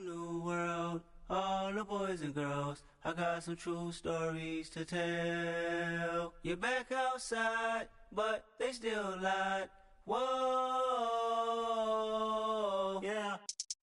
whole new world, all the boys and girls. I got some true stories to tell. You're back outside, but they still lied. Whoa, yeah.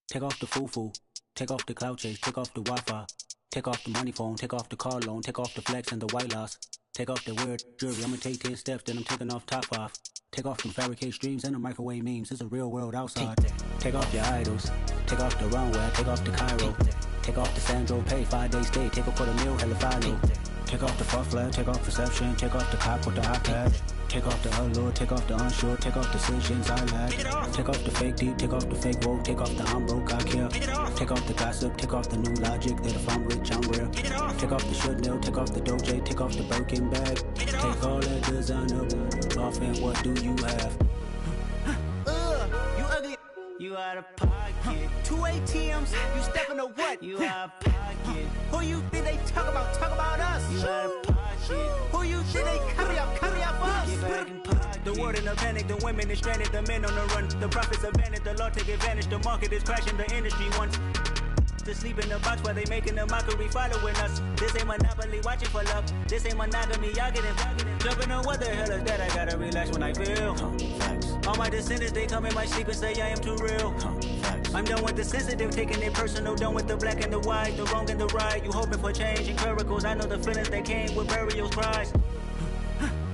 Take off the foo-foo, take off the cloud chase, take off the Wi-Fi. Take off the money phone, take off the car loan, take off the flex and the white loss. Take off the weird jewelry, I'ma take 10 steps, then I'm taking off top off. Take off them fabricate streams and the microwave memes, it's a real world outside. Take off your idols, take off the runway, take off the Cairo. Take off the Sandro Pay, 5-day stay, take a $250,000, hella final. Take off the fuck flag, take off perception, take off the cop with the iPad. Take off the allure, take off the unsure, take off decisions I lack. Take off the fake deep, take off the fake woke, take off the I'm broke, I care. Take off the gossip, take off the new logic, that if I'm rich, I'm real. Take off the should know, take off the Doja, take off the Birkin bag. Take all that designer off and what do you have? You ugly, you out of pocket. 2 ATMs, you stepping to what? You out of pocket. Who you think they talk about us? You out of pocket. Who you think they carry up us? Get back in pocket. The world in a panic, the women is stranded, the men on the run. The profits abandoned, the law take advantage, the market is crashing, the industry wants to sleep in the box while they making a mockery following us. This ain't Monopoly, watching for love. This ain't monogamy, y'all getting jumping on what the hell is that? I gotta relax when I feel. All my descendants, they come in my sleep and say I am too real. I'm done with the sensitive, taking it personal. Done with the black and the white, the wrong and the right. You hoping for change and miracles. I know the feelings that came with burial cries.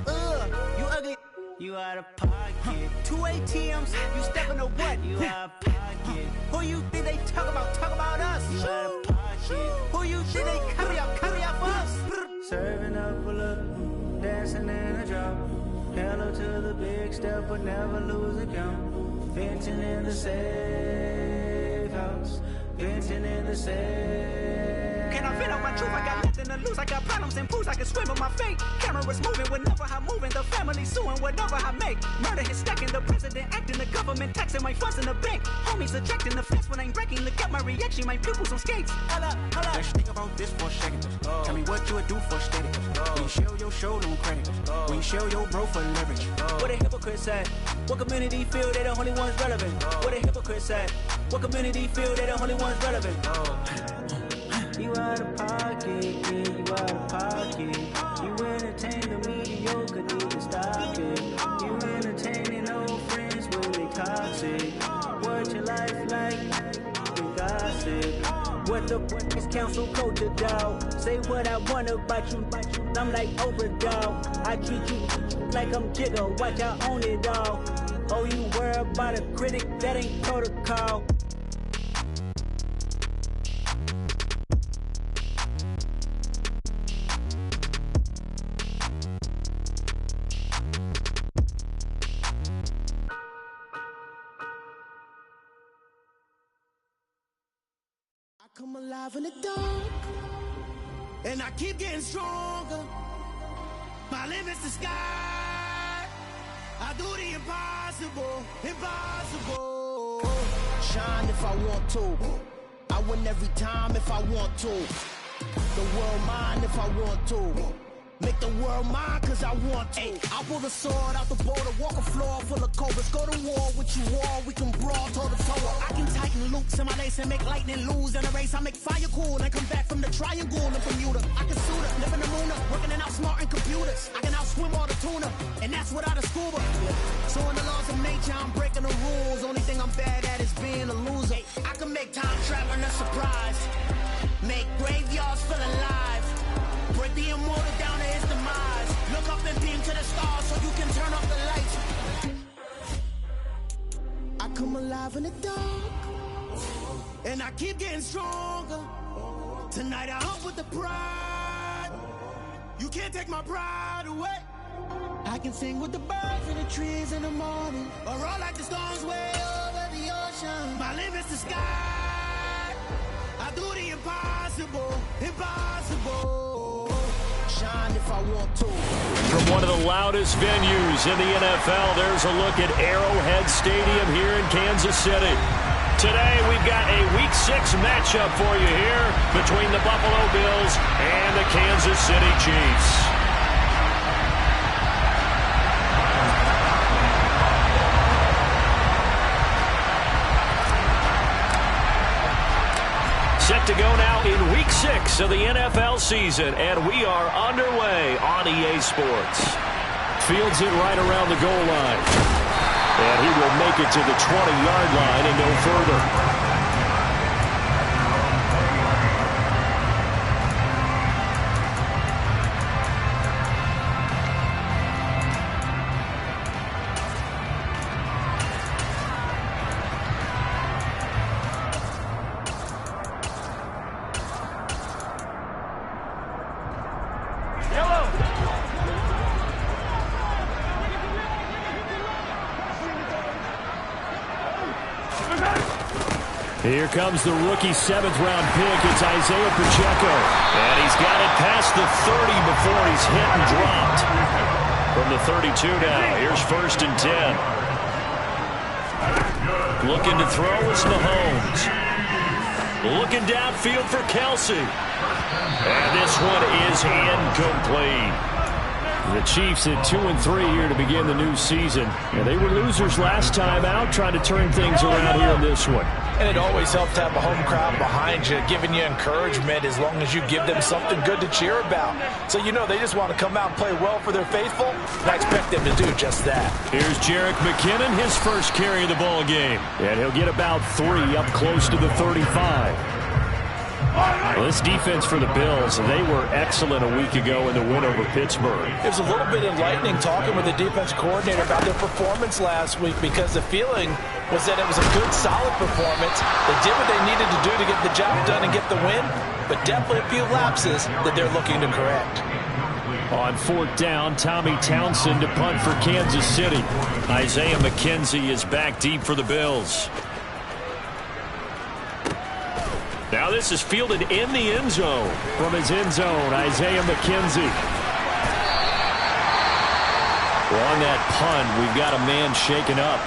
You ugly, you out of pocket. 2 ATMs, you stepping to what? You out of pocket. Who you think they talk about us? You out of pocket. Who you think they carry up us? Serving up a look, dancing in a drop. Hello to the big step, but never lose a count. Venting in the safe house, venting in the safe. Can I vent out my truth? I got nothing to lose. I got problems and fools. I can swim with my fate. Cameras moving whenever I'm moving. The family suing whatever I make. Murder is stacking. The president acting. The government taxing my funds in the bank. Homies ejecting the fence when I'm breaking. Look at my reaction. My pupils on skates. Hold up. Let's think about this for a second. Tell me what you would do for steady. When you show your show, no credit. When you show your bro for leverage. What a hypocrite said. What community feel they the only ones relevant? What a hypocrite said. What community feel they the only ones relevant? You out of pocket, yeah, you out of pocket. You entertain the mediocre, need to stop it. You entertaining old friends when they toxic. What your life like? You gossip. What the fuck is council culture, dawg? Say what I want about you. I'm like overdog. I treat you like I'm Jigga. Watch I own it all. Oh, you worry about a critic? That ain't protocol. Come alive in the dark, and I keep getting stronger. My limit's the sky. I do the impossible, impossible. Shine if I want to. I win every time if I want to. The world mine if I want to. Make the world mine cause I want to. Ay, I'll pull the sword out the border, walk a floor full of cobras. Go to war with you all, we can brawl toe to toe. I can tighten loops in my lace and make lightning lose in a race. I make fire cool and come back from the triangle in Bermuda. I can suit her, live in the moon, working and outsmarting computers. I can outswim all the tuna, and that's without a scuba. So in the laws of nature, I'm breaking the rules. Only thing I'm bad at is being a loser. I can make time traveling a surprise. Make graveyards feel alive. Break the immortal down to his demise. Look up and beam to the stars so you can turn off the lights. I come alive in the dark, and I keep getting stronger. Tonight I hunt with the pride. You can't take my pride away. I can sing with the birds and the trees in the morning, or roll like the storms way over the ocean. My limit's the sky. I do the impossible, impossible. Shine if I want to. From one of the loudest venues in the NFL, there's a look at Arrowhead Stadium here in Kansas City. Today, we've got a Week 6 matchup for you here between the Buffalo Bills and the Kansas City Chiefs. Set to go now in Week 6 of the NFL season, and we are underway on EA Sports. Fields it right around the goal line. And he will make it to the 20-yard line and no further. Here comes the rookie 7th-round pick. It's Isaiah Pacheco. And he's got it past the 30 before he's hit and dropped. From the 32 now, here's 1st and 10. Looking to throw is Mahomes. Looking downfield for Kelsey. And this one is incomplete. The Chiefs at 2-3 here to begin the new season. And they were losers last time out, trying to turn things around here in this one. And it always helps to have a home crowd behind you, giving you encouragement as long as you give them something good to cheer about. So you know they just want to come out and play well for their faithful, and I expect them to do just that. Here's Jerick McKinnon, his first carry of the ball game. And he'll get about 3 up close to the 35. Well, this defense for the Bills, they were excellent a week ago in the win over Pittsburgh. It was a little bit enlightening talking with the defense coordinator about their performance last week because the feeling was that it was a good, solid performance. They did what they needed to do to get the job done and get the win, but definitely a few lapses that they're looking to correct. On 4th down, Tommy Townsend to punt for Kansas City. Isaiah McKenzie is back deep for the Bills. Now this is fielded in the end zone. From his end zone, Isaiah McKenzie. Well, on that punt, we've got a man shaken up.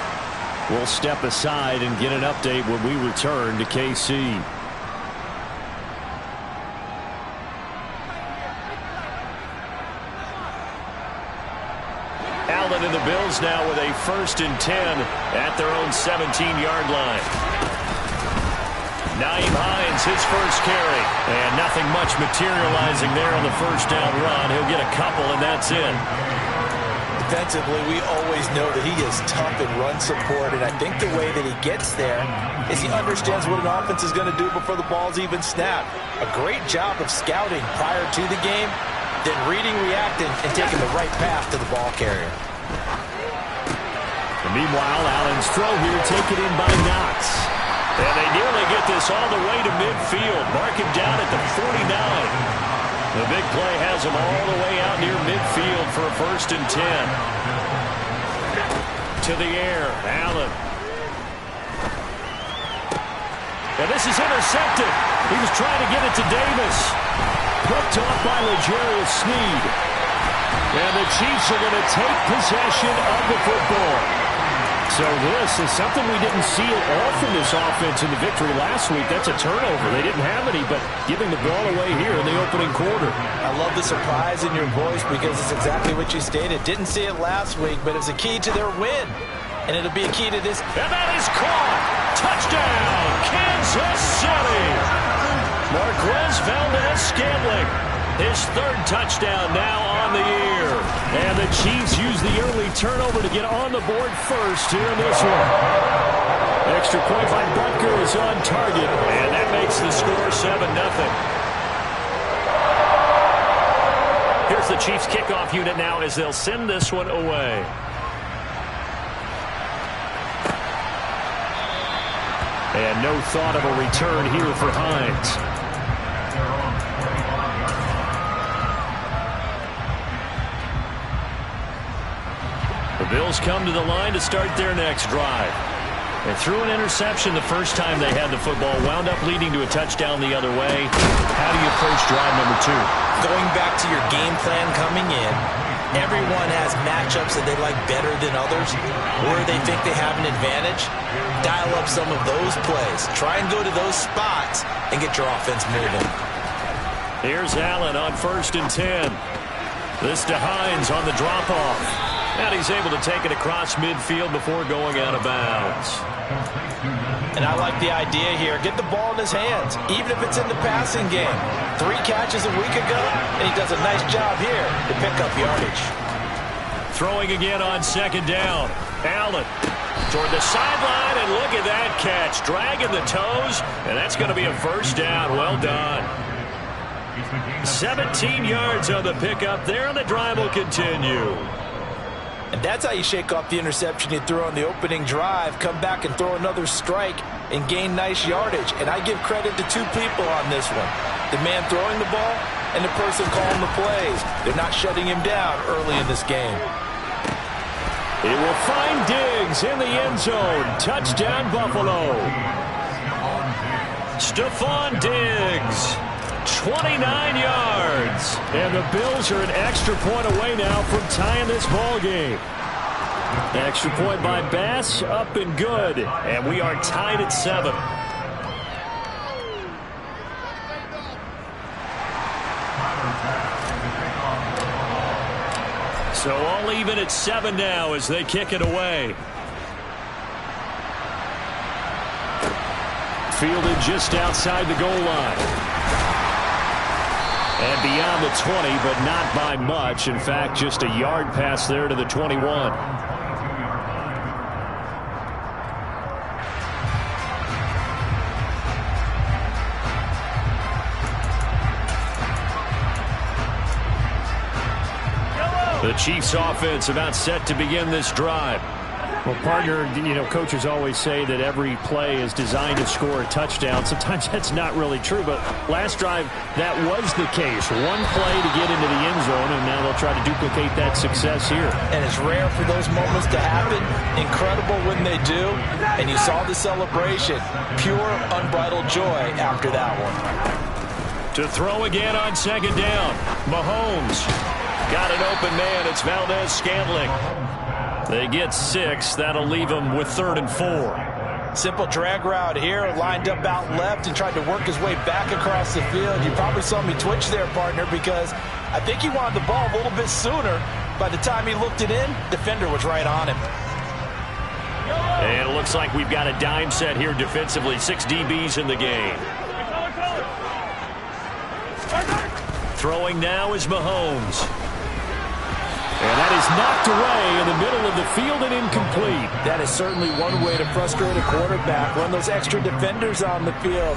We'll step aside and get an update when we return to KC. Allen and the Bills now with a 1st and 10 at their own 17-yard line. Nyheim Hines, his first carry. And nothing much materializing there on the 1st down run. He'll get a couple, and that's it. Defensively, we always know that he is tough in run support, and I think the way that he gets there is he understands what an offense is going to do before the ball's even snapped. A great job of scouting prior to the game, then reading, reacting, and taking the right path to the ball carrier. And meanwhile, Allen's throw here taken in by Knox. And they nearly get this all the way to midfield. Mark him down at the 49. The big play has him all the way out near midfield for a 1st and 10. To the air, Allen. And this is intercepted. He was trying to get it to Davis. Picked off by L'Jarius Sneed. And the Chiefs are going to take possession of the football. So this is something we didn't see at all from this offense in the victory last week. That's a turnover. They didn't have any, but giving the ball away here in the opening quarter. I love the surprise in your voice because it's exactly what you stated. Didn't see it last week, but it's a key to their win. And it'll be a key to this. And that is caught. Touchdown, Kansas City. Marquez Valdez-Scantling. His 3rd touchdown now on the year. And the Chiefs use the early turnover to get on the board first here in this one. Extra point by Butker is on target. And that makes the score 7-0. Here's the Chiefs kickoff unit now as they'll send this one away. And no thought of a return here for Hines. The Bills come to the line to start their next drive. They threw an interception the first time they had the football, wound up leading to a touchdown the other way. How do you approach drive number 2? Going back to your game plan coming in, everyone has matchups that they like better than others, where they think they have an advantage. Dial up some of those plays. Try and go to those spots and get your offense moving. Here's Allen on 1st and 10. This to Hines on the drop-off. And he's able to take it across midfield before going out of bounds. And I like the idea here. Get the ball in his hands, even if it's in the passing game. 3 catches a week ago, and he does a nice job here to pick up yardage. Throwing again on second down. Allen toward the sideline, and look at that catch. Dragging the toes, and that's going to be a first down. Well done. 17 yards on the pickup there, and the drive will continue. And that's how you shake off the interception you threw on the opening drive, come back and throw another strike and gain nice yardage. And I give credit to 2 people on this one. The man throwing the ball and the person calling the plays. They're not shutting him down early in this game. It will find Diggs in the end zone. Touchdown, Buffalo. Stephon Diggs. 29 yards. And the Bills are an extra point away now from tying this ball game. Extra point by Bass, up and good. And we are tied at 7. So all even at 7 now as they kick it away. Fielded just outside the goal line. And beyond the 20, but not by much. In fact, just a yard pass there to the 21. The Chiefs offense about set to begin this drive. Well, partner, coaches always say that every play is designed to score a touchdown. Sometimes that's not really true, but last drive, that was the case. One play to get into the end zone, and now they'll try to duplicate that success here. And it's rare for those moments to happen. Incredible when they do. And you saw the celebration. Pure, unbridled joy after that one. To throw again on second down. Mahomes got an open man. It's Valdez-Scantling. They get 6. That'll leave them with 3rd and 4. Simple drag route here. Lined up out left and tried to work his way back across the field. You probably saw me twitch there, partner, because I think he wanted the ball a little bit sooner. By the time he looked it in, defender was right on him. And it looks like we've got a dime set here defensively. 6 DBs in the game. Throwing now is Mahomes. And that is knocked away in the middle of the field and incomplete. That is certainly one way to frustrate a quarterback. Run those extra defenders on the field.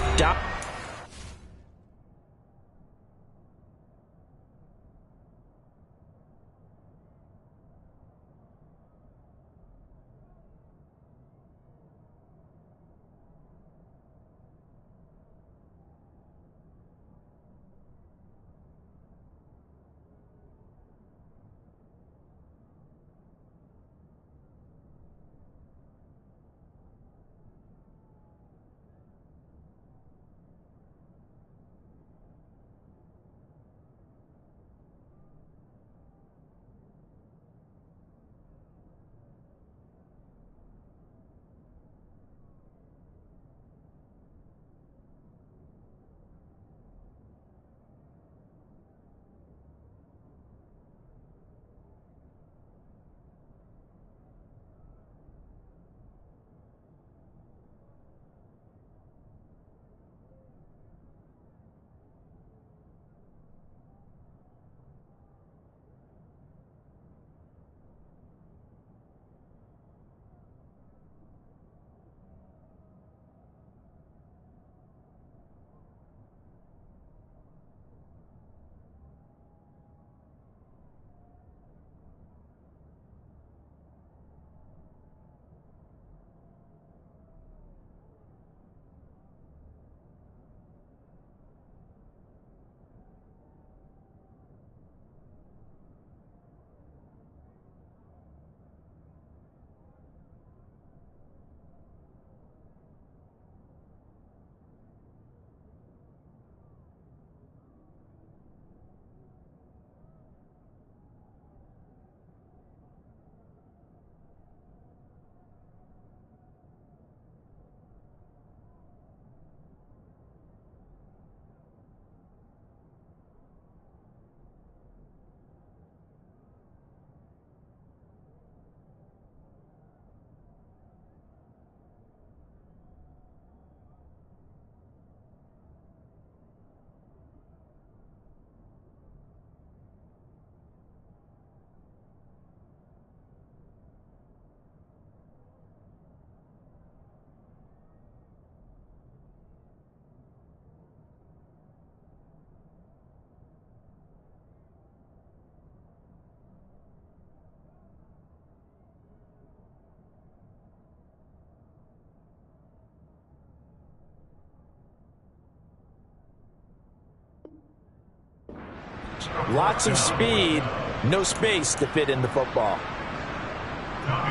Lots of speed, no space to fit in the football.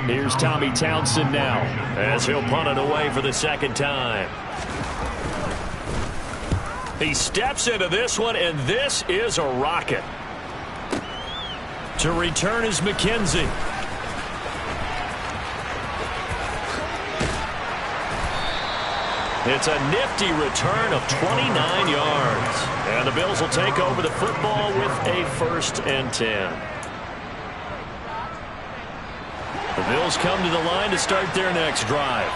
Here's Tommy Townsend now as he'll punt it away for the second time. He steps into this one, and this is a rocket. To return is McKenzie. It's a nifty return of 29 yards. And the Bills will take over the football with a 1st and 10. The Bills come to the line to start their next drive.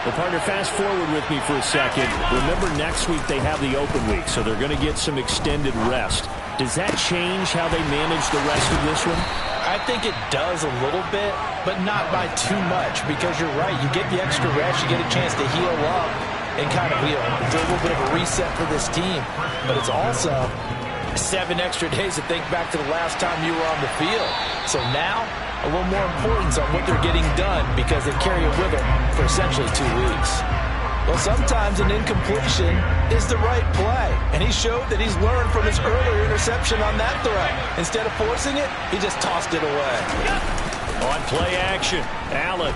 Well, partner, fast forward with me for a second. Remember, next week they have the open week, so they're going to get some extended rest. Does that change how they manage the rest of this one? I think it does a little bit, but not by too much, because you're right. You get the extra rest, you get a chance to heal up and kind of, do a little bit of a reset for this team. But it's also 7 extra days to think back to the last time you were on the field. So now, a little more importance on what they're getting done, because they carry it with them for essentially 2 weeks. Well, sometimes an incompletion is the right play, and he showed that he's learned from his earlier interception on that throw. Instead of forcing it, he just tossed it away. On play action, Allen.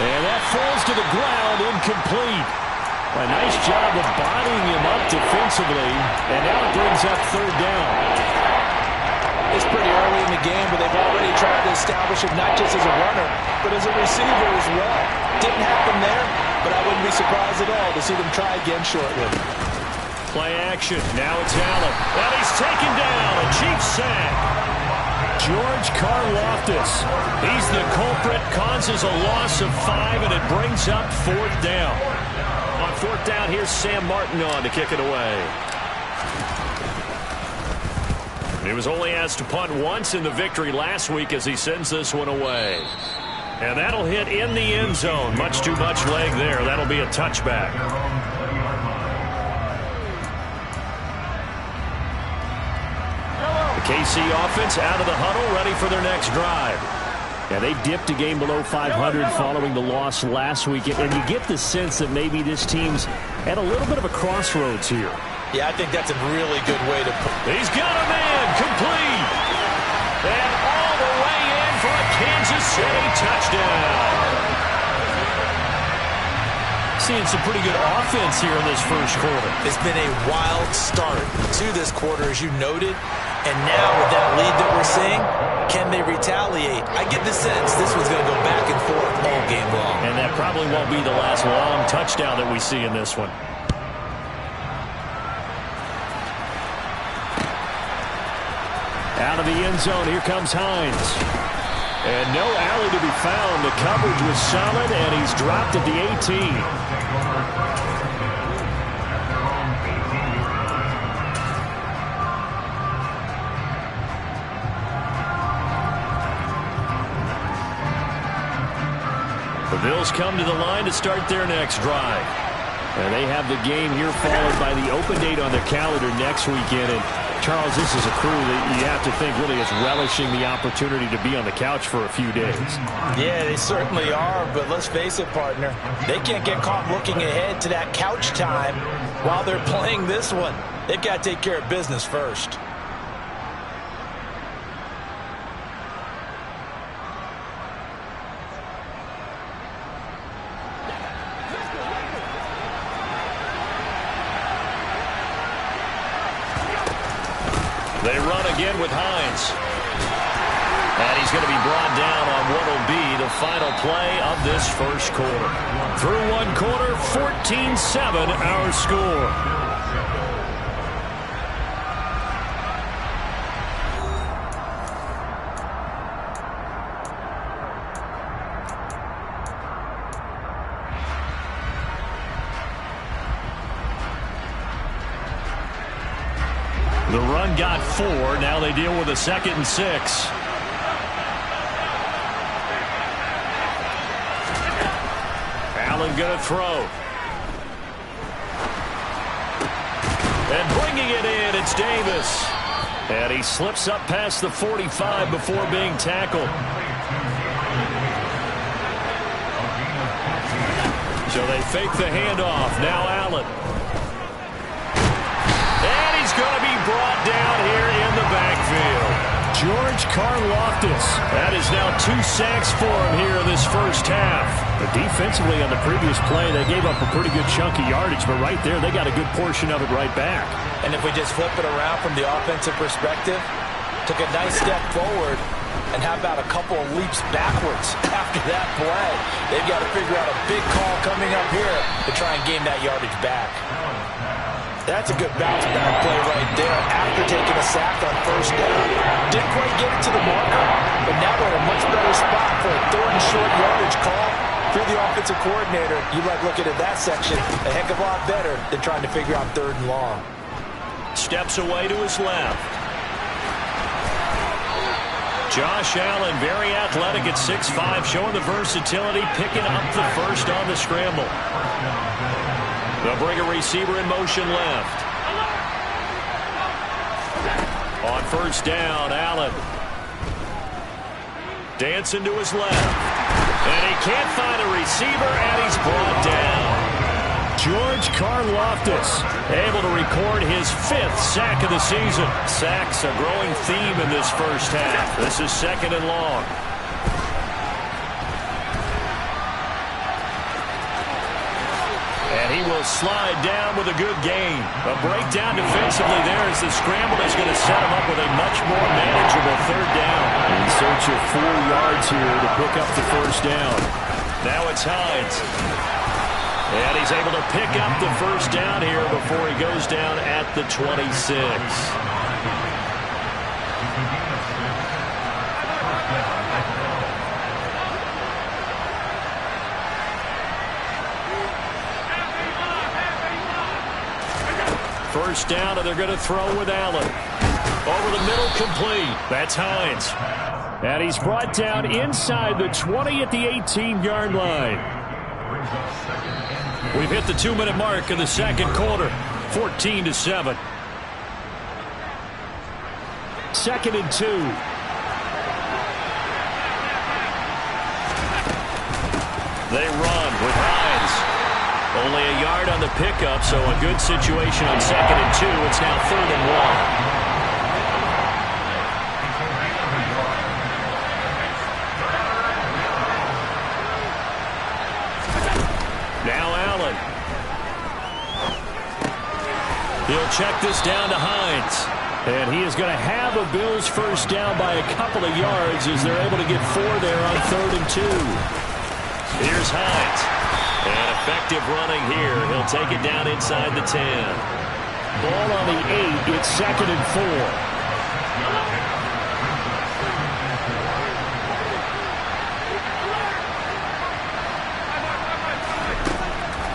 And that falls to the ground, incomplete. A nice job of bodying him up defensively, and now it brings up 3rd down. It's pretty early in the game, but they've already tried to establish him not just as a runner, but as a receiver as well. Didn't happen there, but I wouldn't be surprised at all to see them try again shortly. Play action. Now it's Allen. And he's taken down. A cheap sack. George Karlaftis. He's the culprit. Causes a loss of 5, and it brings up 4th down. On 4th down, here's Sam Martin on to kick it away. He was only asked to punt once in the victory last week as he sends this one away. And that'll hit in the end zone. Much too much leg there. That'll be a touchback. The KC offense out of the huddle, ready for their next drive. Yeah, they dipped a game below 500 following the loss last week. And you get the sense that maybe this team's at a little bit of a crossroads here. Yeah, I think that's a really good way to put it. He's got a man, complete. And all the way in for a Kansas City touchdown. Seeing some pretty good offense here in this first quarter. It's been a wild start to this quarter, as you noted. And now with that lead that we're seeing, can they retaliate? I get the sense this one's going to go back and forth all game long. And that probably won't be the last long touchdown that we see in this one. Out of the end zone, here comes Hines. And no alley to be found. The coverage was solid, and he's dropped at the 18. The Bills come to the line to start their next drive. And they have the game here followed by the open date on their calendar next weekend. And Charles, this is a crew that you have to think really is relishing the opportunity to be on the couch for a few days. Yeah, they certainly are, but let's face it, partner. They can't get caught looking ahead to that couch time while they're playing this one. They've got to take care of business first. They run again with Hines. And he's going to be brought down on what will be the final play of this first quarter. Through one quarter, 14-7 our score. The run got 4. Now they deal with a 2nd and 6. Allen going to throw. And bringing it in, it's Davis. And he slips up past the 45 before being tackled. So they fake the handoff. Now Allen. And he's going to be brought George Karlaftis. That is now 2 sacks for him here in this first half. But defensively on the previous play, they gave up a pretty good chunk of yardage, but right there, they got a good portion of it right back. And if we just flip it around from the offensive perspective, took a nice step forward, and how about a couple of leaps backwards after that play? They've got to figure out a big call coming up here to try and gain that yardage back. That's a good bounce back play right there after taking a sack on first down. Didn't quite get it to the marker, but now we're in a much better spot for a third and short yardage call. Through the offensive coordinator, you like looking at that section a heck of a lot better than trying to figure out third and long. Steps away to his left. Josh Allen, very athletic at 6'5", showing the versatility, picking up the first on the scramble. They'll bring a receiver in motion left. On first down, Allen. Dancing to his left. And he can't find a receiver, and he's brought down. George Karlaftis able to record his 5th sack of the season. Sacks a growing theme in this first half. This is 2nd and long. And he will slide down with a good gain. A breakdown defensively there as the scramble is going to set him up with a much more manageable third down. In search of 4 yards here to pick up the first down. Now it's Hines. And he's able to pick up the first down here before he goes down at the 26. First down, and they're going to throw with Allen. Over the middle, complete. That's Hines. And he's brought down inside the 20 at the 18-yard line. We've hit the 2-minute mark in the second quarter. 14-7. 2nd and 2. They run with Hines. Only a yard on the pickup, so a good situation on 2nd and 2. It's now 3rd and 1. Now Allen. He'll check this down to Hines. And he is going to have a Bills first down by a couple of yards as they're able to get 4 there on 3rd and 2. Here's Hines. And effective running here. He'll take it down inside the 10. Ball on the 8. It's 2nd and 4.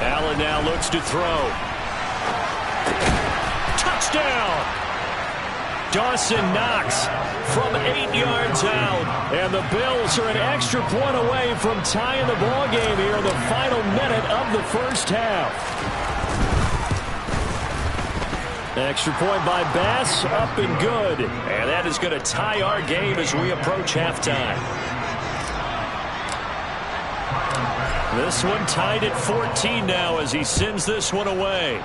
Allen now looks to throw. Touchdown! Dawson Knox from 8 yards out. And the Bills are an extra point away from tying the ball game here in the final minute of the first half. Extra point by Bass, up and good. And that is going to tie our game as we approach halftime. This one tied at 14 now as he sends this one away.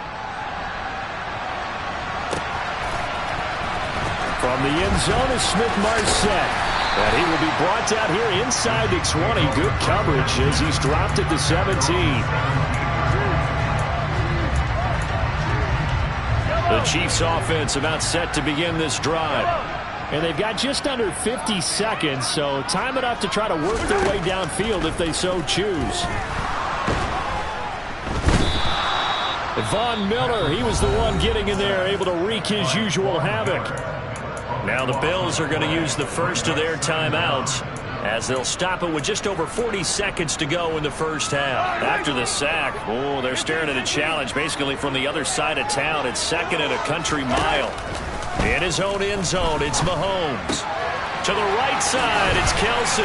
From the end zone is Smith-Marsette. And he will be brought down here inside the 20. Good coverage as he's dropped at the 17. The Chiefs offense about set to begin this drive. And they've got just under 50 seconds, so time enough to try to work their way downfield if they so choose. Von Miller, he was the one getting in there, able to wreak his usual havoc. Now the Bills are going to use the first of their timeouts as they'll stop it with just over 40 seconds to go in the first half. After the sack, oh, they're staring at a challenge basically from the other side of town. It's 2nd and a country mile. In his own end zone, it's Mahomes. To the right side, it's Kelsey.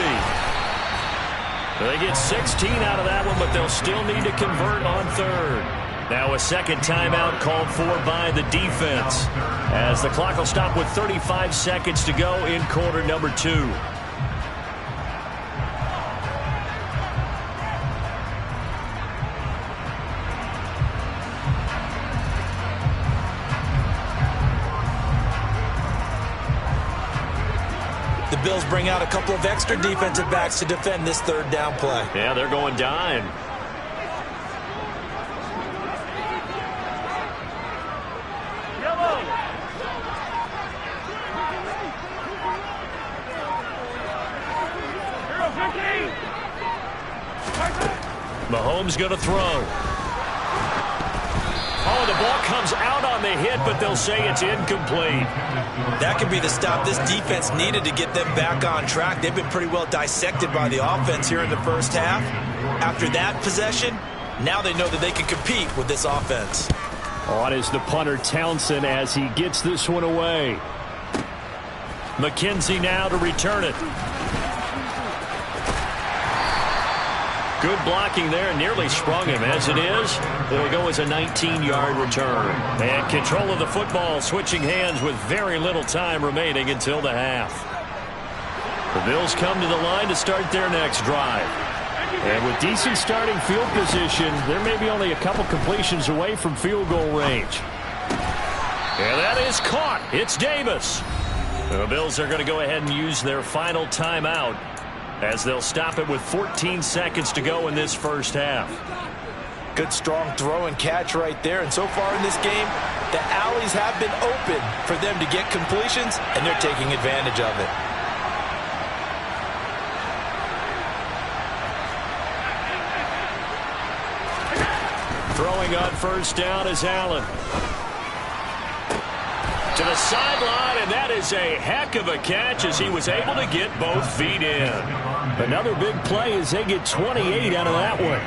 They get 16 out of that one, but they'll still need to convert on 3rd. Now a second timeout called for by the defense as the clock will stop with 35 seconds to go in quarter number 2. Bills bring out a couple of extra defensive backs to defend this third down play. Yeah, they're going dime. Mahomes going to throw. Oh, the ball comes out on the hit, but they'll say it's incomplete. That could be the stop this defense needed to get them back on track. They've been pretty well dissected by the offense here in the first half. After that possession, now they know that they can compete with this offense. On is the punter Townsend as he gets this one away. McKenzie now to return it. Good blocking there, nearly sprung him. As it is, it'll go as a 19-yard return. And control of the football, switching hands with very little time remaining until the half. The Bills come to the line to start their next drive. And with decent starting field position, they're maybe only a couple completions away from field goal range. And that is caught. It's Davis. The Bills are going to go ahead and use their final timeout, as they'll stop it with 14 seconds to go in this first half. Good strong throw and catch right there. And so far in this game, the alleys have been open for them to get completions, and they're taking advantage of it. Throwing on first down is Allen. To the sideline, and that is a heck of a catch as he was able to get both feet in. Another big play as they get 28 out of that one.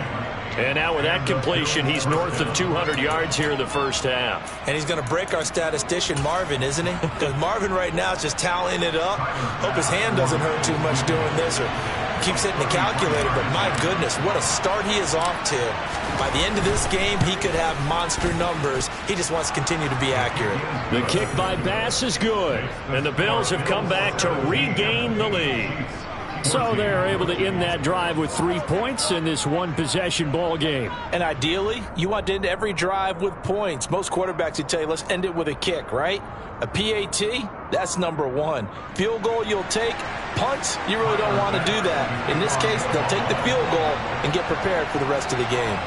And now with that completion, he's north of 200 yards here in the first half. And he's going to break our statistician, Marvin, isn't he? Because Marvin right now is just tallying it up. Hope his hand doesn't hurt too much doing this or keeps hitting the calculator. But my goodness, what a start he is off to. By the end of this game, he could have monster numbers. He just wants to continue to be accurate. The kick by Bass is good. And the Bills have come back to regain the lead. So they're able to end that drive with 3 points in this one-possession ball game. And ideally, you want to end every drive with points. Most quarterbacks would tell you, let's end it with a kick, right? A PAT, that's number one. Field goal you'll take. Punts, you really don't want to do that. In this case, they'll take the field goal and get prepared for the rest of the game.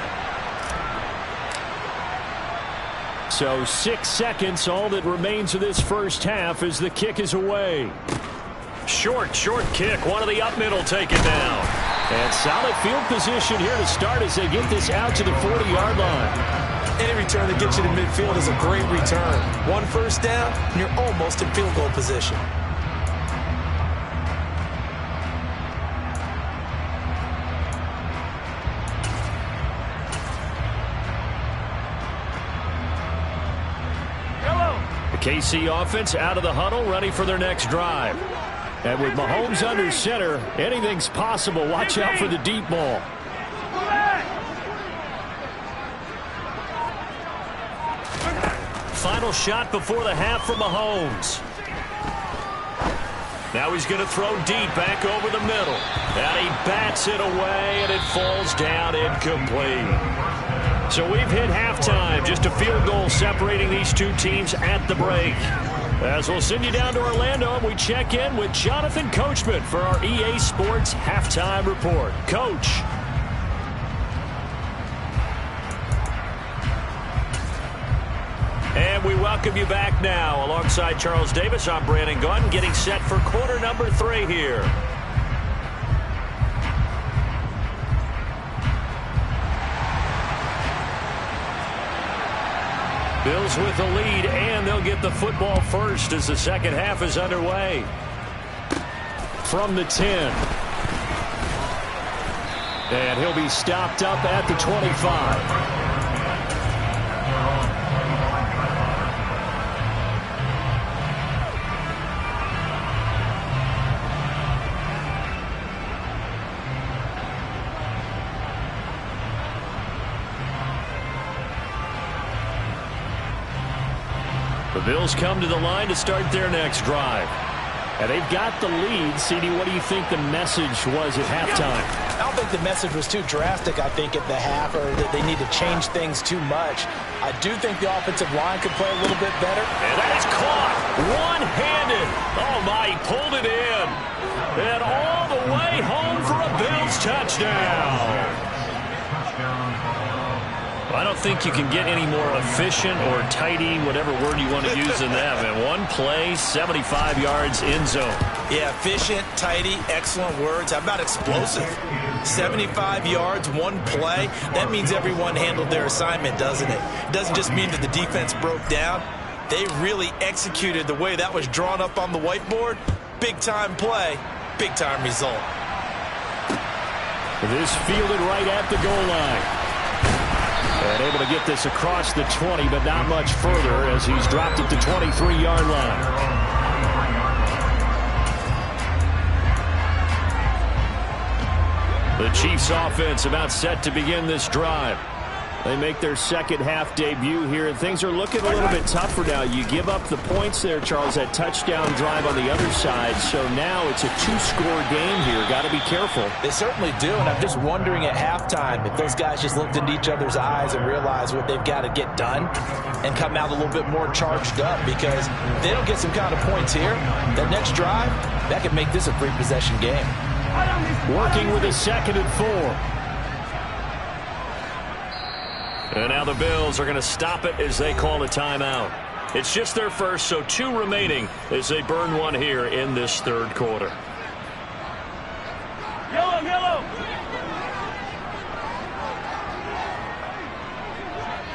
So 6 seconds, all that remains of this first half as the kick is away. Short kick. One of the up middle take it down. And solid field position here to start as they get this out to the 40-yard line. Any return that gets you to midfield is a great return. One first down, and you're almost in field goal position. The KC offense out of the huddle, ready for their next drive. And with Mahomes under center, anything's possible. Watch out for the deep ball. Final shot before the half for Mahomes. Now he's going to throw deep back over the middle. And he bats it away, and it falls down incomplete. So we've hit halftime. Just a field goal separating these two teams at the break. As we'll send you down to Orlando, and we check in with Jonathan Coachman for our EA Sports Halftime Report. Coach. And we welcome you back now. Alongside Charles Davis, I'm Brandon Gunn, getting set for quarter number 3 here. Bills with the lead, and they'll get the football first as the second half is underway. From the 10. And he'll be stopped up at the 25. The Bills come to the line to start their next drive. And they've got the lead. CD, what do you think the message was at halftime? I don't think the message was too drastic, I think, at the half, or that they need to change things too much. I do think the offensive line could play a little bit better. And that is caught one-handed. Oh, my, he pulled it in. And all the way home for a Bills touchdown. I don't think you can get any more efficient or tidy, whatever word you want to use in that. Man, one play, 75 yards in zone. Yeah, efficient, tidy, excellent words. How about explosive? 75 yards, one play. That means everyone handled their assignment, doesn't it? It doesn't just mean that the defense broke down. They really executed the way that was drawn up on the whiteboard. Big-time play, big-time result. This fielded right at the goal line. And able to get this across the 20, but not much further as he's dropped it to 23-yard line. The Chiefs offense about set to begin this drive. They make their second half debut here, and things are looking a little bit tougher now. You give up the points there, Charles, that touchdown drive on the other side. So now it's a two-score game here. Got to be careful. They certainly do, and I'm just wondering at halftime if those guys just looked into each other's eyes and realized what they've got to get done and come out a little bit more charged up, because if they don't get some kind of points here, that next drive, that could make this a three-possession game. Working with a 2nd and 4. And now the Bills are going to stop it as they call a timeout. It's just their first, so 2 remaining as they burn one here in this third quarter. Yellow, yellow.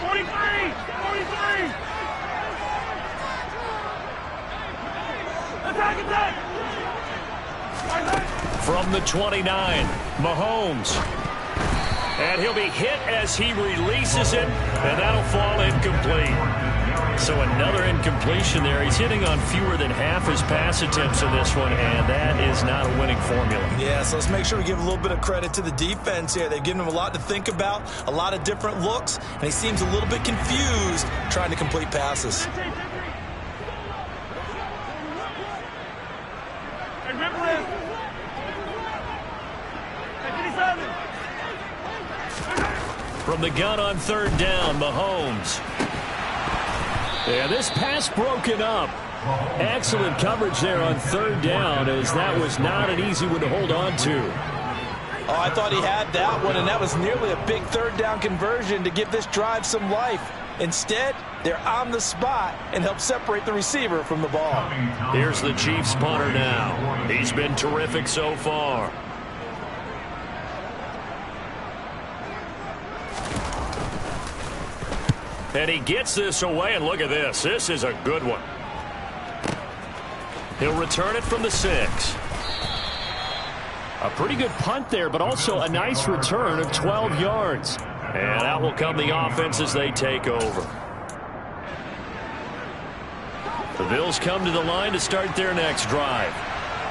43. Attack, attack. From the 29, Mahomes. And he'll be hit as he releases it, and that'll fall incomplete. So another incompletion there. He's hitting on fewer than half his pass attempts in this one, and that is not a winning formula. Yeah, so let's make sure we give a little bit of credit to the defense here. They've given him a lot to think about, a lot of different looks, and he seems a little bit confused trying to complete passes. From the gun on 3rd down, Mahomes. Yeah, this pass broken up. Excellent coverage there on 3rd down, as that was not an easy one to hold on to. Oh, I thought he had that one, and that was nearly a big 3rd down conversion to give this drive some life. Instead, they're on the spot and help separate the receiver from the ball. Here's the Chiefs punter now. He's been terrific so far. And he gets this away, and look at this. This is a good one. He'll return it from the 6. A pretty good punt there, but also a nice return of 12 yards. And out will come the offense as they take over. The Bills come to the line to start their next drive.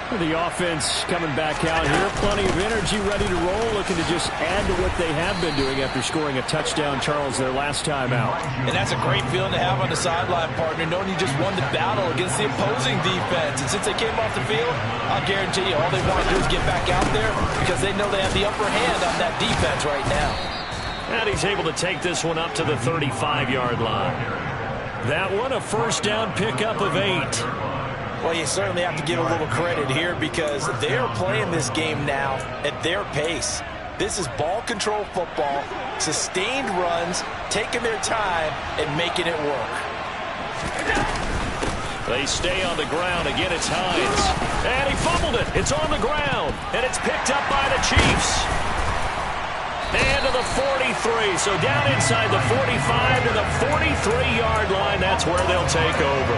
The offense coming back out here. Plenty of energy, ready to roll, looking to just add to what they have been doing after scoring a touchdown, Charles, their last time out. And that's a great feeling to have on the sideline, partner, knowing you just won the battle against the opposing defense. And since they came off the field, I'll guarantee you all they want to do is get back out there, because they know they have the upper hand on that defense right now. And he's able to take this one up to the 35-yard line. That one, a 1st down pickup of 8. Well, you certainly have to give a little credit here, because they're playing this game now at their pace. This is ball control football, sustained runs, taking their time and making it work. They stay on the ground. Again, it's Hines. And he fumbled it. It's on the ground. And it's picked up by the Chiefs. And to the 43. So down inside the 45 to the 43-yard line. That's where they'll take over.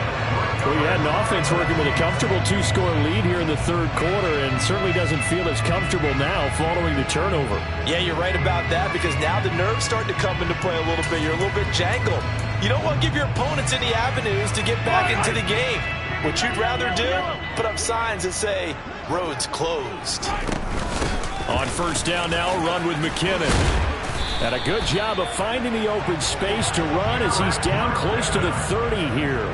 Well, you had an offense working with a comfortable 2-score lead here in the third quarter, and certainly doesn't feel as comfortable now following the turnover. Yeah, you're right about that, because now the nerves start to come into play a little bit. You're a little bit jangled. You don't want to give your opponents any avenues to get back into the game. What you'd rather do, put up signs that say, roads closed. On 1st down now, run with McKinnon. And a good job of finding the open space to run as he's down close to the 30 here.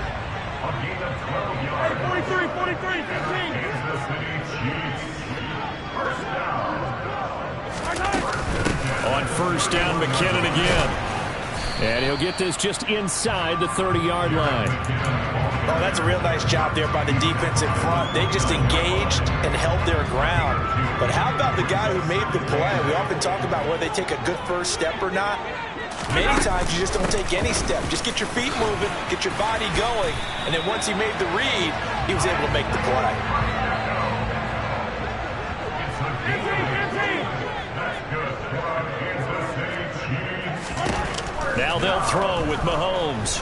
On first down, McKinnon again. And he'll get this just inside the 30-yard line. Oh, that's a real nice job there by the defense in front. They just engaged and held their ground. But how about the guy who made the play? We often talk about whether they take a good first step or not. Many times you just don't take any step. Just get your feet moving, get your body going, and then once he made the read, he was able to make the play. Now they'll throw with Mahomes.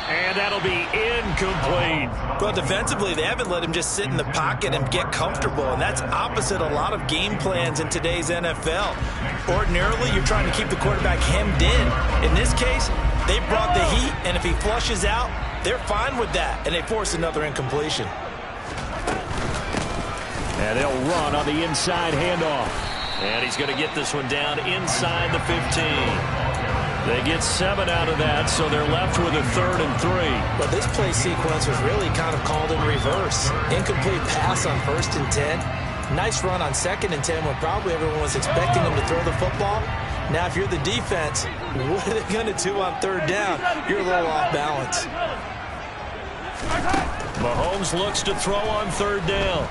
And that'll be incomplete. Well, defensively, they haven't let him just sit in the pocket and get comfortable, and that's opposite a lot of game plans in today's NFL. Ordinarily, you're trying to keep the quarterback hemmed in. In this case, they brought the heat, and if he flushes out, they're fine with that, and they force another incompletion. And they'll run on the inside handoff. And he's going to get this one down inside the 15. They get 7 out of that, so they're left with a 3rd and 3. But this play sequence was really kind of called in reverse. Incomplete pass on 1st and 10. Nice run on 2nd and 10 when probably everyone was expecting him to throw the football. Now, if you're the defense, what are they going to do on 3rd down? You're a little off balance. Mahomes looks to throw on 3rd down.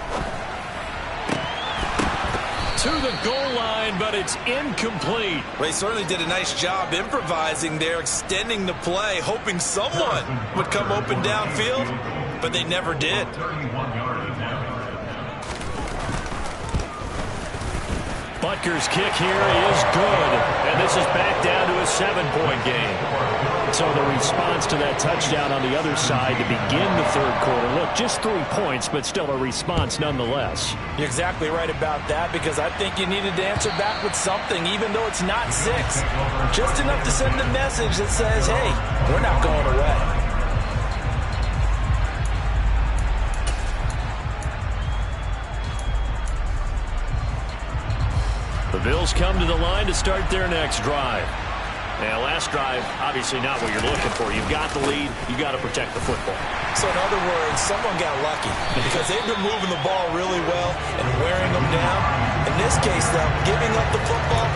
To the goal line, but it's incomplete. Well, he certainly did a nice job improvising there, extending the play, hoping someone would come open downfield, but they never did. Butker's kick here is good, and this is back down to a 7-point game. So the response to that touchdown on the other side to begin the 3rd quarter. Look, just 3 points, but still a response nonetheless. You're exactly right about that, because I think you needed to answer back with something, even though it's not 6. Just enough to send a message that says, hey, we're not going away. The Bills come to the line to start their next drive. Now, last drive, obviously not what you're looking for. You've got the lead. You've got to protect the football. So, in other words, someone got lucky because they've been moving the ball really well and wearing them down. In this case, though, giving up the football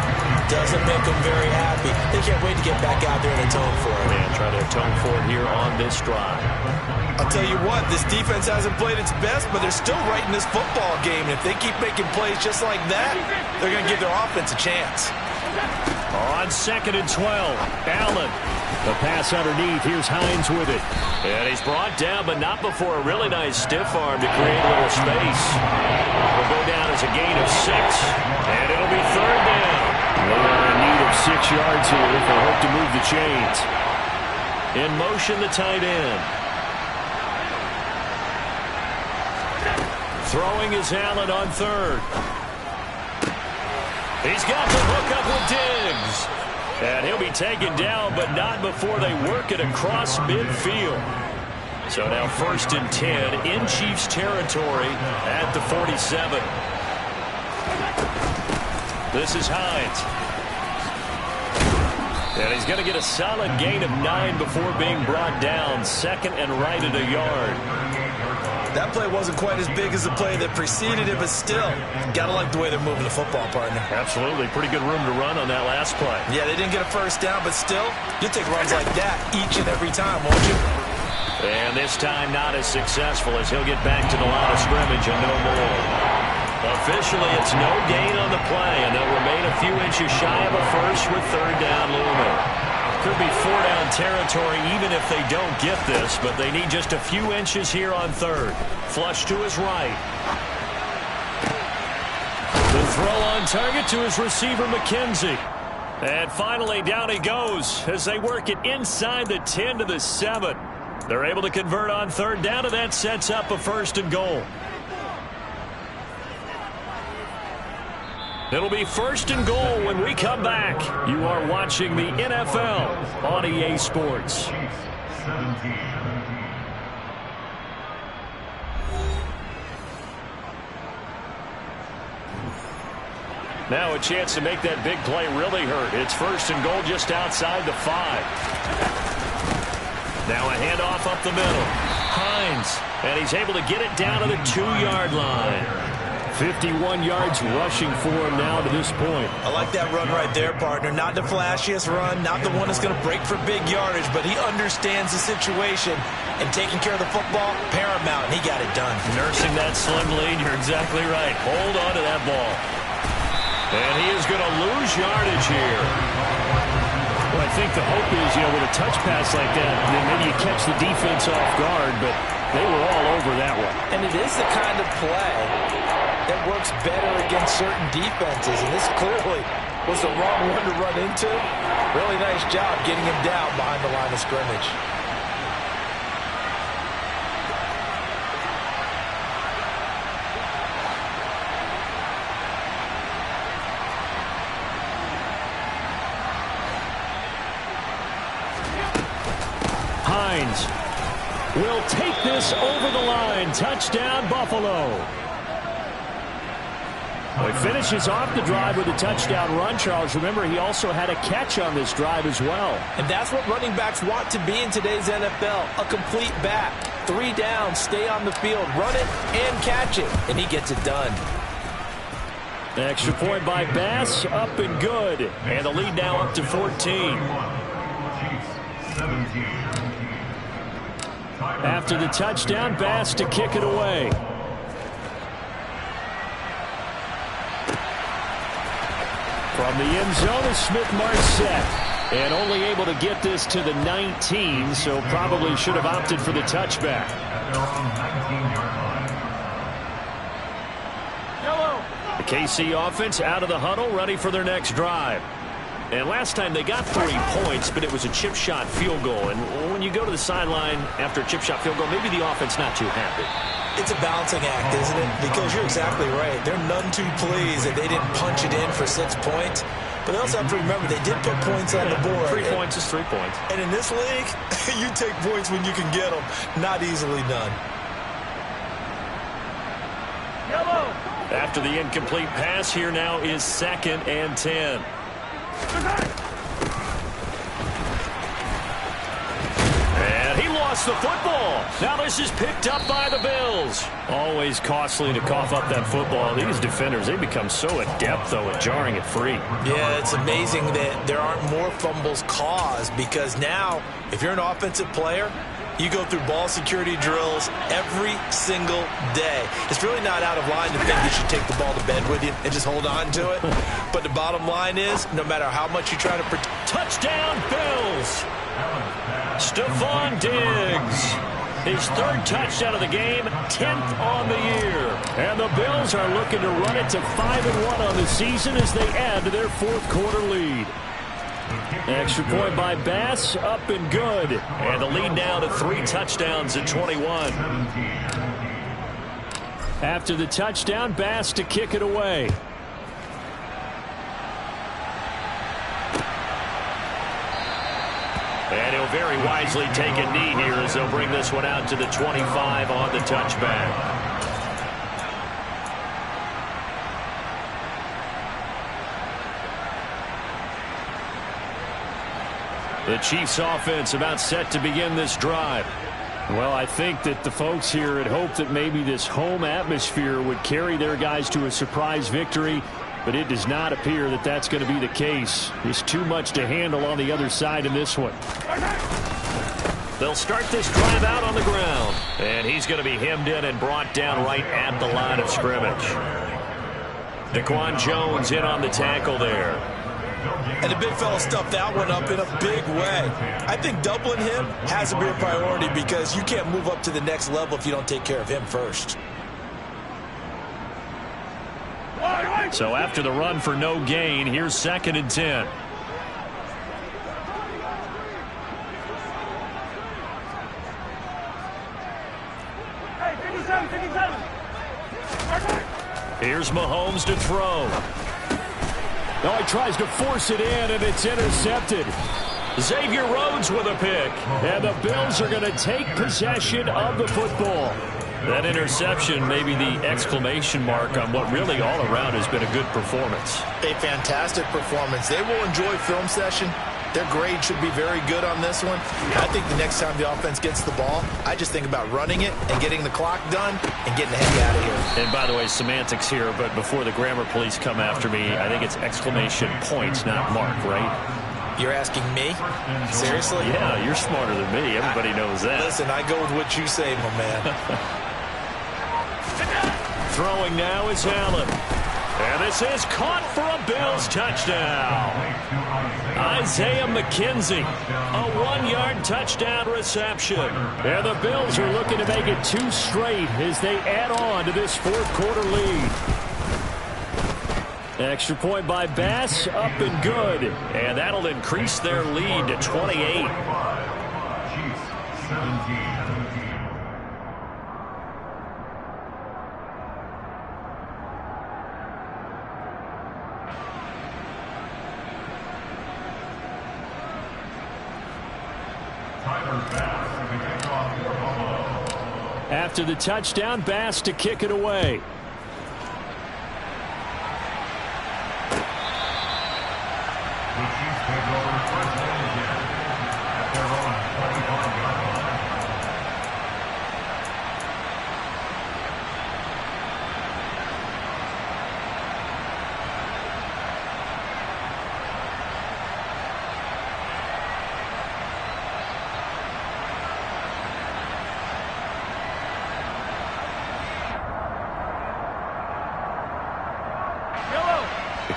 doesn't make them very happy. They can't wait to get back out there and atone for it. Man, try to atone for it here on this drive. I'll tell you what, this defense hasn't played its best, but they're still right in this football game. And if they keep making plays just like that, they're going to give their offense a chance. On 2nd and 12, Allen. The pass underneath. Here's Hines with it. And he's brought down, but not before a really nice stiff arm to create a little space. Will go down as a gain of 6, and it'll be 3rd down. They are in need of 6 yards here if they hope to move the chains. In motion, the tight end. Throwing is Allen on 3rd. He's got the hook up with Diggs. And he'll be taken down, but not before they work it across midfield. So now 1st and 10 in Chiefs territory at the 47. This is Hines. And he's going to get a solid gain of 9 before being brought down. 2nd and right at a yard. That play wasn't quite as big as the play that preceded it, but still, gotta like the way they're moving the football, partner. Absolutely. Pretty good room to run on that last play. Yeah, they didn't get a 1st down, but still, you'll take runs like that each and every time, won't you? And this time not as successful as he'll get back to the line of scrimmage and no more. Officially, it's no gain on the play, and they'll remain a few inches shy of a 1st with 3rd down looming. Could be 4-down territory even if they don't get this, but they need just a few inches here on 3rd. Flush to his right. The throw on target to his receiver, McKenzie. And finally, down he goes as they work it inside the 10 to the 7. They're able to convert on 3rd down, and that sets up a 1st and goal. It'll be 1st and goal when we come back. You are watching the NFL on EA Sports. Now a chance to make that big play really hurt. It's 1st and goal just outside the 5. Now a handoff up the middle. Hines, and he's able to get it down to the 2-yard line. 51 yards rushing for him now to this point. I like that run right there, partner. Not the flashiest run, not the one that's going to break for big yardage, but he understands the situation, and taking care of the football, paramount, and he got it done. Nursing that slim lead, you're exactly right. Hold on to that ball. And he is going to lose yardage here. Well, I think the hope is, with a touch pass like that, then maybe you catch the defense off guard, but they were all over that one. And it is the kind of play that works better against certain defenses, and this clearly was the wrong one to run into. Really nice job getting him down behind the line of scrimmage. Hines will take this over the line. Touchdown, Buffalo. Well, he finishes off the drive with a touchdown run, Charles. Remember, he also had a catch on this drive as well. And that's what running backs want to be in today's NFL, a complete back. 3 down, stay on the field, run it, and catch it. And he gets it done. Extra point by Bass, up and good. And the lead now up to 14. After the touchdown, Bass to kick it away. From the end zone is Smith-Marsette. And only able to get this to the 19, so probably should have opted for the touchback. The KC offense out of the huddle, ready for their next drive. And last time they got 3 points, but it was a chip shot field goal. And when you go to the sideline after a chip shot field goal, maybe the offense not too happy. It's a balancing act, isn't it? Because you're exactly right. They're none too pleased that they didn't punch it in for 6 points. But they also have to remember they did put points on the board. 3 points is 3 points. And in this league, you take points when you can get them. Not easily done. After the incomplete pass, here now is 2nd and 10. And he lost the football. Now this is picked up by the Bills. Always costly to cough up that football. These defenders, they become so adept, though, at jarring it free. Yeah, it's amazing that there aren't more fumbles caused, because now, if you're an offensive player, you go through ball security drills every single day. It's really not out of line to think you should take the ball to bed with you and just hold on to it. But the bottom line is, no matter how much you try to protect. Touchdown, Bills! Stephon Diggs. His 3rd touchdown of the game, 10th on the year. And the Bills are looking to run it to 5-1 on the season as they add to their 4th quarter lead. Extra point by Bass, up and good. And the lead now to 3 touchdowns at 21. After the touchdown, Bass to kick it away. And he'll very wisely take a knee here as they'll bring this one out to the 25 on the touchback. The Chiefs offense about set to begin this drive. Well, I think that the folks here had hoped that maybe this home atmosphere would carry their guys to a surprise victory, but it does not appear that that's going to be the case. There's too much to handle on the other side in this one. They'll start this drive out on the ground, and he's going to be hemmed in and brought down right at the line of scrimmage. Daquan Jones in on the tackle there. And the big fella stuffed that one up in a big way. I think doubling him has to be a priority, because you can't move up to the next level if you don't take care of him first. So after the run for no gain, here's 2nd and 10. Here's Mahomes to throw. No, he tries to force it in, and it's intercepted. Xavier Rhodes with a pick. And the Bills are going to take possession of the football. That interception may be the exclamation mark on what really all around has been a good performance. A fantastic performance. They will enjoy film session Their grade should be very good on this one. I think the next time the offense gets the ball, I just think about running it and getting the clock done and getting the heck out of here. And by the way, semantics here, but before the grammar police come after me, I think it's exclamation points, not mark, right? You're asking me? Seriously? Yeah, you're smarter than me. Everybody knows that. Listen, I go with what you say, my man. Throwing now is Allen. And this is caught for a Bills touchdown. Isaiah McKenzie, a 1-yard touchdown reception. And the Bills are looking to make it 2 straight as they add on to this fourth-quarter lead. Extra point by Bass, up and good. And that'll increase their lead to 28. After the touchdown, Bass to kick it away.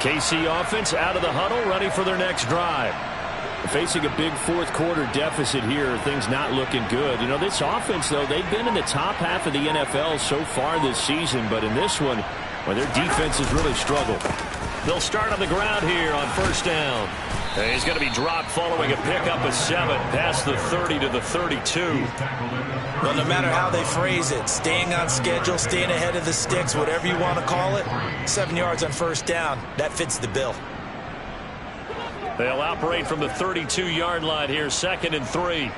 KC offense out of the huddle, ready for their next drive. Facing a big fourth-quarter deficit here, things not looking good. You know, this offense, though, they've been in the top half of the NFL so far this season, but in this one, well, their defense has really struggled. They'll start on the ground here on first down. And he's going to be dropped following a pickup of 7 past the 30 to the 32. Well, no matter how they phrase it, staying on schedule, staying ahead of the sticks, whatever you want to call it, 7 yards on first down, that fits the bill. They'll operate from the 32-yard line here, 2nd and 3.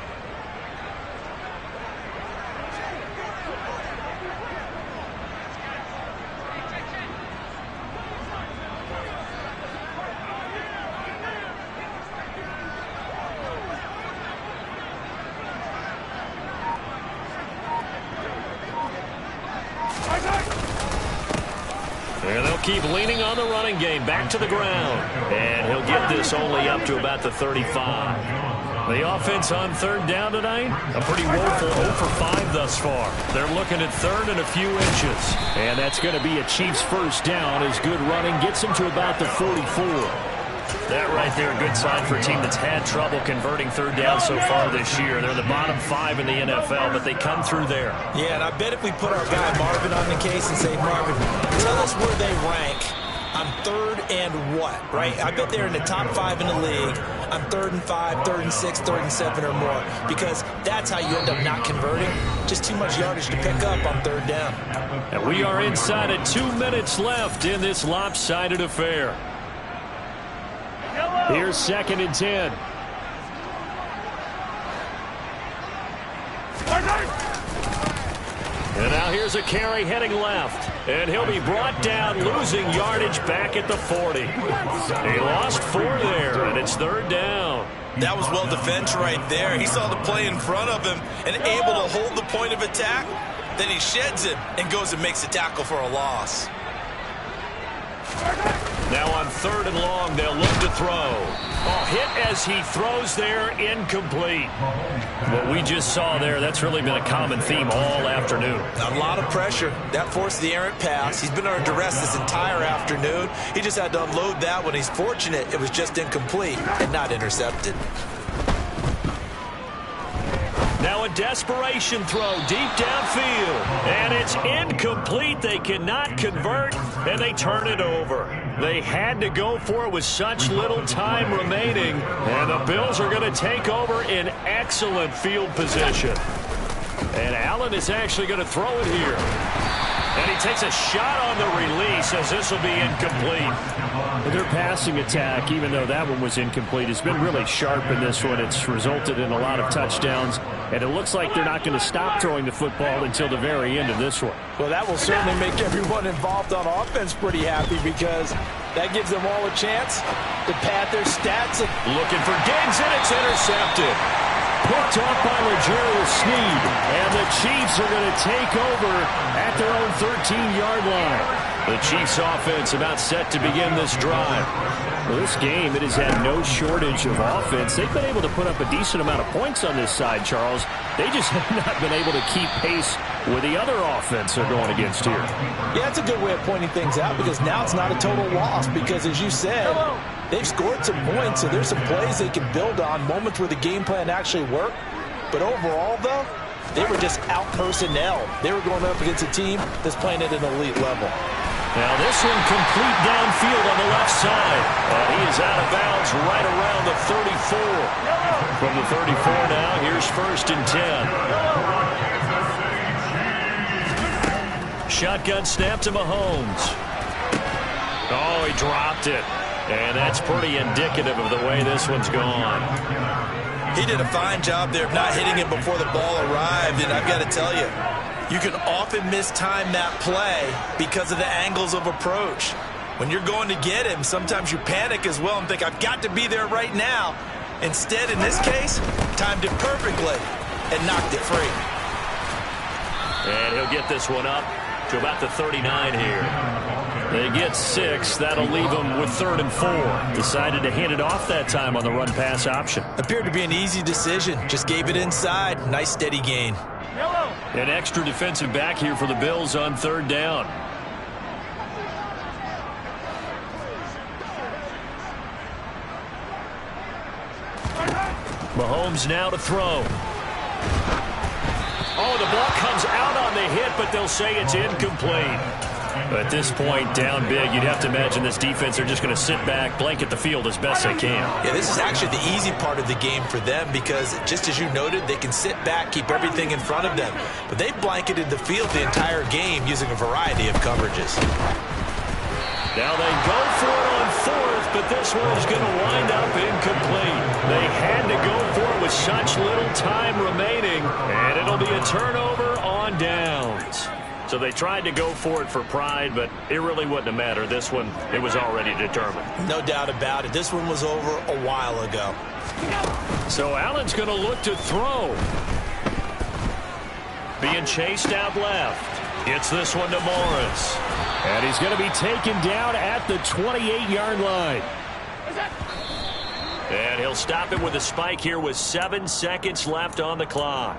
And they'll keep leaning on the running game. Back to the ground. And he'll get this only up to about the 35. The offense on 3rd down tonight, a pretty woeful 0 for 5 thus far. They're looking at 3rd and a few inches. And that's going to be a Chiefs first down as good running gets them to about the 44. That right there, a good sign for a team that's had trouble converting 3rd down so far this year. They're the bottom 5 in the NFL, but they come through there. Yeah, and I bet if we put our guy Marvin on the case and say, Marvin, tell us where they rank on 3rd and what, right? I bet they're in the top 5 in the league on 3rd and 5, 3rd and 6, 3rd and 7 or more, because that's how you end up not converting. Just too much yardage to pick up on 3rd down. And we are inside of 2 minutes left in this lopsided affair. Here's 2nd and 10. And now here's a carry heading left. And he'll be brought down, losing yardage back at the 40. He lost 4 there, and it's 3rd down. That was well defended right there. He saw the play in front of him and able to hold the point of attack. Then he sheds it and goes and makes a tackle for a loss. Now on 3rd and long, they'll look to throw. Oh, hit as he throws there, incomplete. What we just saw there, that's really been a common theme all afternoon. A lot of pressure. That forced the errant pass. He's been under duress this entire afternoon. He just had to unload that one. He's fortunate it was just incomplete and not intercepted. Now a desperation throw deep downfield. And it's incomplete. They cannot convert, and they turn it over. They had to go for it with such little time remaining. And the Bills are going to take over in excellent field position. And Allen is actually going to throw it here. And he takes a shot on the release as this will be incomplete. Their passing attack, even though that one was incomplete, has been really sharp in this one. It's resulted in a lot of touchdowns, and it looks like they're not going to stop throwing the football until the very end of this one. Well, that will certainly make everyone involved on offense pretty happy because that gives them all a chance to pad their stats. Looking for Diggs, and it's intercepted. Picked off by L'Jarius Sneed, and the Chiefs are going to take over at their own 13-yard line. The Chiefs offense about set to begin this drive. Well, this game, it has had no shortage of offense. They've been able to put up a decent amount of points on this side, Charles. They just have not been able to keep pace with the other offense they're going against here. Yeah, that's a good way of pointing things out because now it's not a total loss because, as you said, they've scored some points, so there's some plays they can build on, moments where the game plan actually worked. But overall, though, they were just out-personnel. They were going up against a team that's playing at an elite level. Now this one complete downfield on the left side. And he is out of bounds right around the 34. From the 34 now, here's 1st and 10. Shotgun snap to Mahomes. Oh, he dropped it. And that's pretty indicative of the way this one's gone. He did a fine job there of not hitting it before the ball arrived, and I've got to tell you, you can often mistime that play because of the angles of approach. When you're going to get him, sometimes you panic as well and think, I've got to be there right now. Instead, in this case, timed it perfectly and knocked it free. And he'll get this one up to about the 39 here. They get 6. That'll leave them with 3rd and 4. Decided to hand it off that time on the run-pass option. Appeared to be an easy decision. Just gave it inside. Nice steady gain. An extra defensive back here for the Bills on 3rd down. Mahomes now to throw. Oh, the ball comes out on the hit, but they'll say it's incomplete. At this point, down big, you'd have to imagine this defense are just going to sit back, blanket the field as best they can. Yeah, this is actually the easy part of the game for them because, just as you noted, they can sit back, keep everything in front of them. But they've blanketed the field the entire game using a variety of coverages. Now they go for it on 4th, but this one is going to wind up incomplete. They had to go for it with such little time remaining, and it'll be a turnover on downs. So they tried to go for it for pride, but it really wouldn't have mattered. This one, it was already determined. No doubt about it. This one was over a while ago. So Allen's going to look to throw. Being chased out left. Gets this one to Morris. And he's going to be taken down at the 28-yard line. And he'll stop it with a spike here with 7 seconds left on the clock.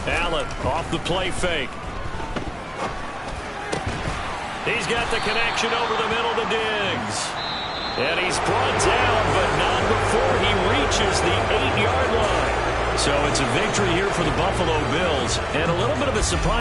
Allen off the play fake. He's got the connection over the middle to Diggs. And he's brought down, but not before he reaches the 8-yard line. So it's a victory here for the Buffalo Bills, and a little bit of a surprise.